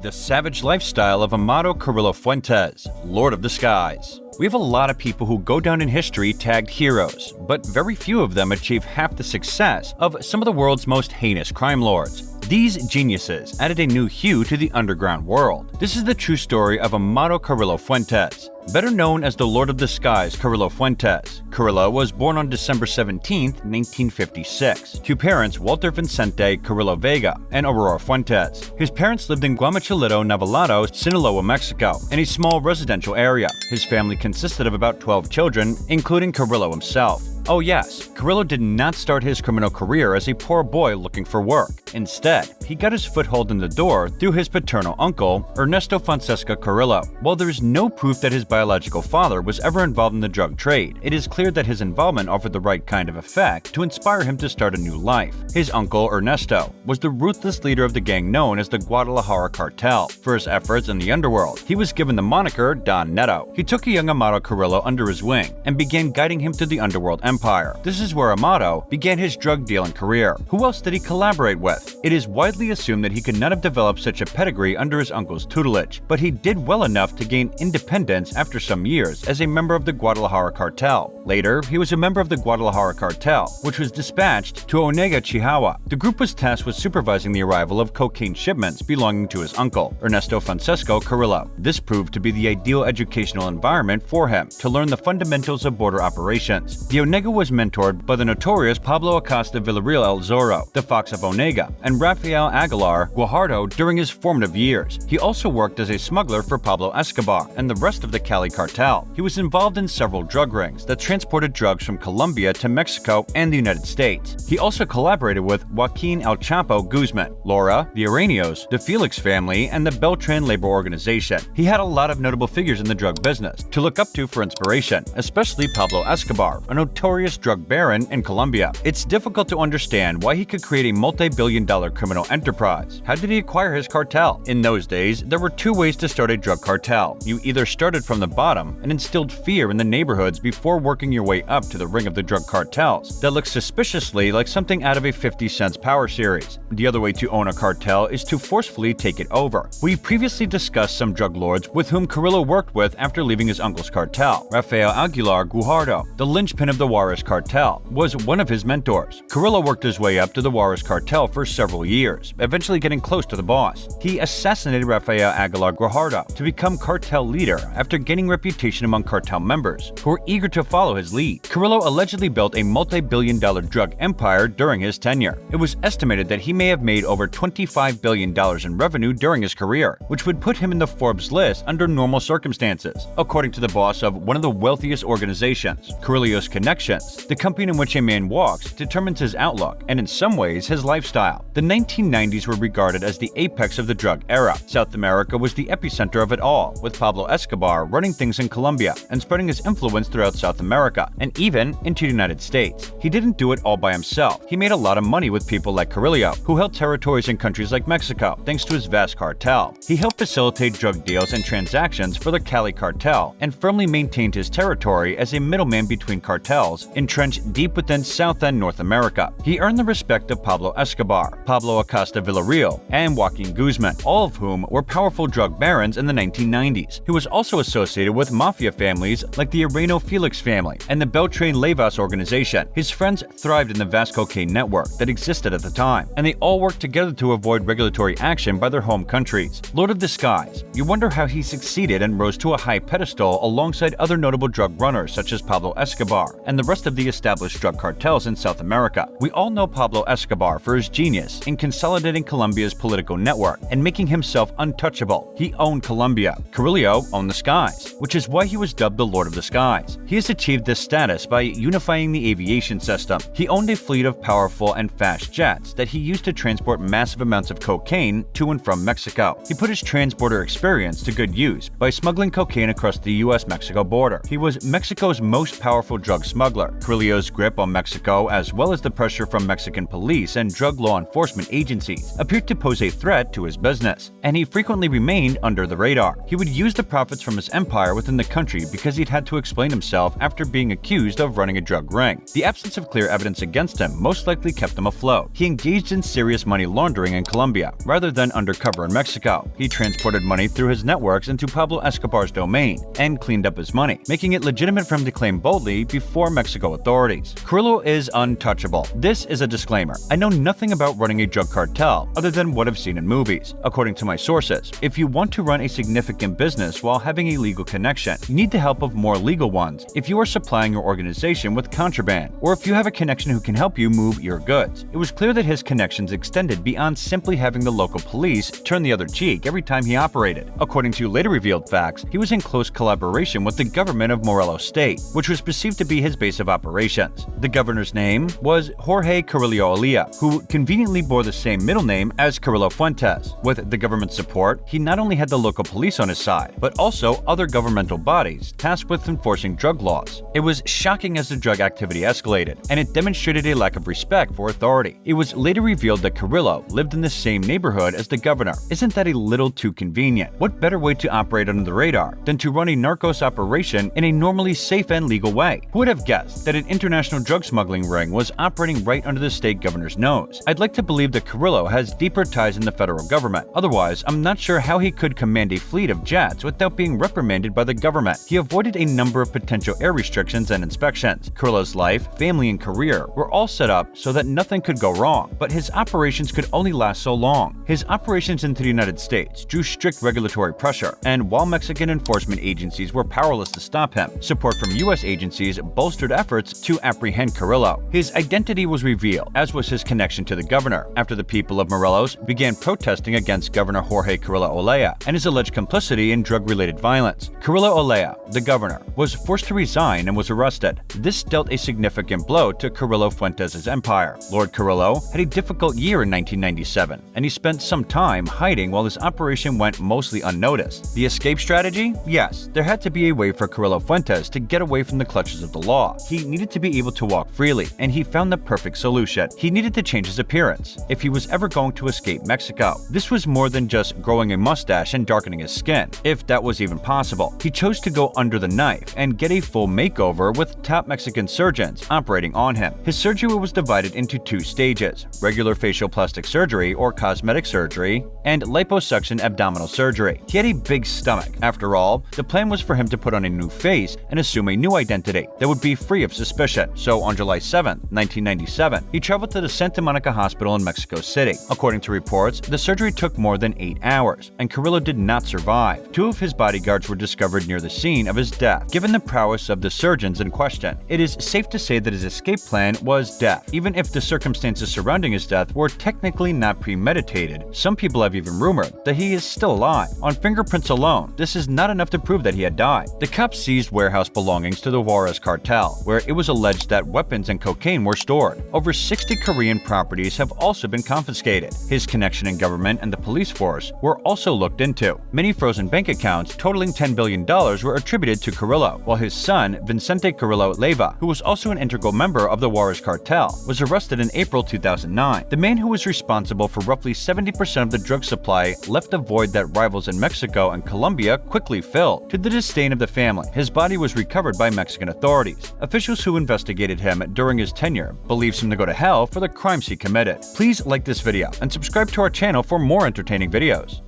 The savage lifestyle of Amado Carillo Fuentes, Lord of the Skies. We have a lot of people who go down in history tagged heroes, but very few of them achieve half the success of some of the world's most heinous crime lords. These geniuses added a new hue to the underground world. This is the true story of Amado Carillo Fuentes, better known as the Lord of the Skies Carrillo Fuentes. Carrillo was born on December 17, 1956, to parents Walter Vicente Carrillo Vega and Aurora Fuentes. His parents lived in Guamuchilito, Navolato, Sinaloa, Mexico, in a small residential area. His family consisted of about 12 children, including Carrillo himself. Oh yes, Carrillo did not start his criminal career as a poor boy looking for work. Instead, he got his foothold in the door through his paternal uncle, Ernesto Francesca Carrillo. While there is no proof that his biological father was ever involved in the drug trade, it is clear that his involvement offered the right kind of effect to inspire him to start a new life. His uncle, Ernesto, was the ruthless leader of the gang known as the Guadalajara Cartel. For his efforts in the underworld, he was given the moniker Don Neto. He took a young Amado Carillo under his wing and began guiding him to the underworld empire. This is where Amado began his drug dealing career. Who else did he collaborate with? It is widely assumed that he could not have developed such a pedigree under his uncle's tutelage, but he did well enough to gain independence after some years as a member of the Guadalajara Cartel. Later, he was a member of the Guadalajara Cartel, which was dispatched to Onega, Chihuahua. The group was tasked with supervising the arrival of cocaine shipments belonging to his uncle, Ernesto Francesco Carrillo. This proved to be the ideal educational environment for him to learn the fundamentals of border operations. The Onega was mentored by the notorious Pablo Acosta Villarreal El Zorro, the Fox of Onega, and Rafael Aguilar Guajardo during his formative years. He also worked as a smuggler for Pablo Escobar and the rest of the Cali cartel. He was involved in several drug rings that transported drugs from Colombia to Mexico and the United States. He also collaborated with Joaquin El Chapo Guzman, Laura, the Araños, the Felix family, and the Beltran Labor Organization. He had a lot of notable figures in the drug business to look up to for inspiration, especially Pablo Escobar, a notorious drug baron in Colombia. It's difficult to understand why he could create a multi-billion-dollar criminal enterprise. How did he acquire his cartel? In those days, there were two ways to start a drug cartel. You either started from the bottom and instilled fear in the neighborhoods before working your way up to the ring of the drug cartels that looked suspiciously like something out of a 50 Cent Power series. The other way to own a cartel is to forcefully take it over. We previously discussed some drug lords with whom Carrillo worked with after leaving his uncle's cartel. Rafael Aguilar Guajardo, the linchpin of the Juarez cartel, was one of his mentors. Carrillo worked his way up to the Juarez cartel for several years, eventually getting close to the boss. He assassinated Rafael Aguilar Guajardo to become cartel leader after gaining reputation among cartel members who were eager to follow his lead. Carrillo allegedly built a multi-billion-dollar drug empire during his tenure. It was estimated that he may have made over $25 billion in revenue during his career, which would put him in the Forbes list under normal circumstances. According to the boss of one of the wealthiest organizations, Carrillo's Connections, the company in which a man walks determines his outlook and in some ways his lifestyle. The 1990s were regarded as the apex of the drug era. South America was the epicenter of it all, with Pablo Escobar running things in Colombia and spreading his influence throughout South America and even into the United States. He didn't do it all by himself. He made a lot of money with people like Carrillo, who held territories in countries like Mexico thanks to his vast cartel. He helped facilitate drug deals and transactions for the Cali cartel and firmly maintained his territory as a middleman between cartels entrenched deep within South and North America. He earned the respect of Pablo Escobar, Pablo Acosta Villarreal, and Joaquin Guzman, all of whom were powerful drug barons in the 1990s. He was also associated with mafia families like the Areno Felix family and the Beltran Levas organization. His friends thrived in the vast cocaine network that existed at the time, and they all worked together to avoid regulatory action by their home countries. Lord of the Skies, you wonder how he succeeded and rose to a high pedestal alongside other notable drug runners such as Pablo Escobar and the rest of the established drug cartels in South America. We all know Pablo Escobar for his genius in consolidating Colombia's political network and making himself untouchable. He owned Colombia. Carrillo owned the skies, which is why he was dubbed the Lord of the Skies. He has achieved this status by unifying the aviation system. He owned a fleet of powerful and fast jets that he used to transport massive amounts of cocaine to and from Mexico. He put his transporter experience to good use by smuggling cocaine across the US-Mexico border. He was Mexico's most powerful drug smuggler. Carrillo's grip on Mexico, as well as the pressure from Mexican police and drug law enforcement agencies, agencies appeared to pose a threat to his business, and he frequently remained under the radar. He would use the profits from his empire within the country because he'd had to explain himself after being accused of running a drug ring. The absence of clear evidence against him most likely kept him afloat. He engaged in serious money laundering in Colombia, rather than undercover in Mexico. He transported money through his networks into Pablo Escobar's domain and cleaned up his money, making it legitimate for him to claim boldly before Mexico authorities. Carrillo is untouchable. This is a disclaimer. I know nothing about running a drug cartel other than what I've seen in movies. According to my sources, if you want to run a significant business while having a legal connection, you need the help of more legal ones. If you are supplying your organization with contraband, or if you have a connection who can help you move your goods. It was clear that his connections extended beyond simply having the local police turn the other cheek every time he operated. According to later revealed facts, he was in close collaboration with the government of Morelos State, which was perceived to be his base of operations. The governor's name was Jorge Carrillo Olea, who conveniently bore the same middle name as Carrillo Fuentes. With the government's support, he not only had the local police on his side, but also other governmental bodies tasked with enforcing drug laws. It was shocking as the drug activity escalated, and it demonstrated a lack of respect for authority. It was later revealed that Carrillo lived in the same neighborhood as the governor. Isn't that a little too convenient? What better way to operate under the radar than to run a narcos operation in a normally safe and legal way? Who would have guessed that an international drug smuggling ring was operating right under the state governor's nose? I'd like to believe that Carrillo has deeper ties in the federal government. Otherwise, I'm not sure how he could command a fleet of jets without being reprimanded by the government. He avoided a number of potential air restrictions and inspections. Carrillo's life, family, and career were all set up so that nothing could go wrong, but his operations could only last so long. His operations into the United States drew strict regulatory pressure, and while Mexican enforcement agencies were powerless to stop him, support from U.S. agencies bolstered efforts to apprehend Carrillo. His identity was revealed, as was his connection to the governor, after the people of Morelos began protesting against Governor Jorge Carrillo Olea and his alleged complicity in drug-related violence. Carrillo Olea, the governor, was forced to resign and was arrested. This dealt a significant blow to Carrillo Fuentes' empire. Lord Carrillo had a difficult year in 1997, and he spent some time hiding while his operation went mostly unnoticed. The escape strategy? Yes, there had to be a way for Carrillo Fuentes to get away from the clutches of the law. He needed to be able to walk freely, and he found the perfect solution. He needed to change his appearance if he was ever going to escape Mexico. This was more than just growing a mustache and darkening his skin, if that was even possible. He chose to go under the knife and get a full makeover with top Mexican surgeons operating on him. His surgery was divided into two stages: regular facial plastic surgery or cosmetic surgery, and liposuction abdominal surgery. He had a big stomach. After all, the plan was for him to put on a new face and assume a new identity that would be free of suspicion. So on July 7, 1997, he traveled to the Santa Monica Hospital in Mexico City. According to reports, the surgery took more than 8 hours, and Carrillo did not survive. 2 of his bodyguards were discovered near the scene of his death. Given the prowess of the surgeons in question, it is safe to say that his escape plan was death, even if the circumstances surrounding his death were technically not premeditated. Some people have even rumored that he is still alive. On fingerprints alone, this is not enough to prove that he had died. The cops seized warehouse belongings to the Juarez cartel, where it was alleged that weapons and cocaine were stored. Over 60 Korean properties have also been confiscated. His connection in government and the police force were also looked into. Many frozen bank accounts totaling $10 billion were attributed to Carrillo, while his son, Vicente Carrillo Leyva, who was also an integral member of the Juarez cartel, was arrested in April 2009. The man who was responsible for roughly 70% of the drug supply left a void that rivals in Mexico and Colombia quickly filled. To the disdain of the family, his body was recovered by Mexican authorities. Officials who investigated him during his tenure believes him to go to hell for the crimes he committed. Please like this video and subscribe to our channel for more entertaining videos.